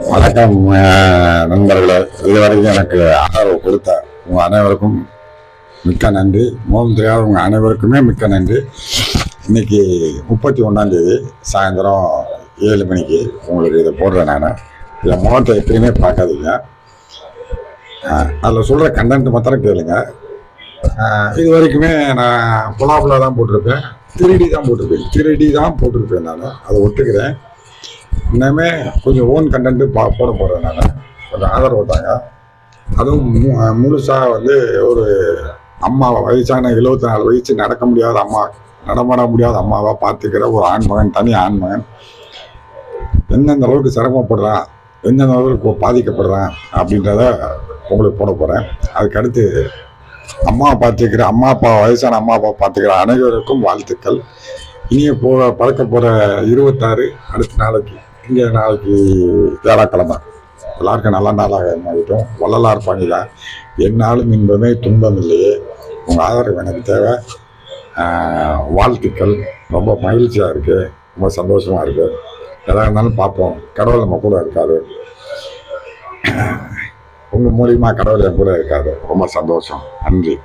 வணக்கம் நண்பர்களே. இதுவரைக்கும் எனக்கு ஆதரவு கொடுத்த உங்கள் அனைவருக்கும் மிக்க நன்றி. முகம் தெரியாத உங்கள் அனைவருக்குமே மிக்க நன்றி. இன்னைக்கு 31 சாயந்தரம் 7 மணிக்கு உங்களுக்கு இதை போடுறேன். நான் இதை முகத்தை எப்பயுமே பார்க்காதீங்க. அதில் சொல்கிற கண்டென்ட் மாத்திரம் கேளுங்க. இது வரைக்குமே நான் புலா தான் போட்டிருப்பேன், திருடி தான் போட்டிருப்பேன். நான் அதை ஒத்துக்கிறேன். இன்னமே கொஞ்சம் ஓன் கண்டென்ட்டு போட போகிறேன். நான் கொஞ்சம் ஆதரவு தாங்க. அதுவும் முழுசாக ஒரு அம்மா வயசான 74 வயசு நடக்க முடியாத அம்மா, நடமாட முடியாத அம்மாவாக பார்த்துக்கிற ஒரு ஆண்மகன், தனி ஆண்மகன் எந்தெந்த அளவுக்கு சிரமப்படுறான், எந்தெந்த அளவுக்கு பாதிக்கப்படுறான் அப்படின்றத உங்களுக்கு போட போகிறேன். அதுக்கடுத்து அம்மா அப்பா வயசான அம்மா அப்பா பார்த்துக்கிற அனைவருக்கும் வாழ்த்துக்கள். இனிய பறக்க போகிற 26 அடுத்த நாளைக்கு வியாழக்கிழமை எல்லாருக்கும் நல்ல நாளாக மாறிட்டோம். வள்ளலார் பணியில் என்னாலும் இன்பமே துன்பம் இல்லையே. உங்கள் ஆதரவு எனக்கு தேவை. வாழ்த்துக்கள். ரொம்ப மகிழ்ச்சியாக இருக்குது, ரொம்ப சந்தோஷமாக இருக்குது. எதாக இருந்தாலும் பார்ப்போம். கடவுள் நம்ம கூட இருக்காரு. உங்கள் மூலியமாக கடவுள் என் கூட இருக்காரு. ரொம்ப சந்தோஷம். நன்றி.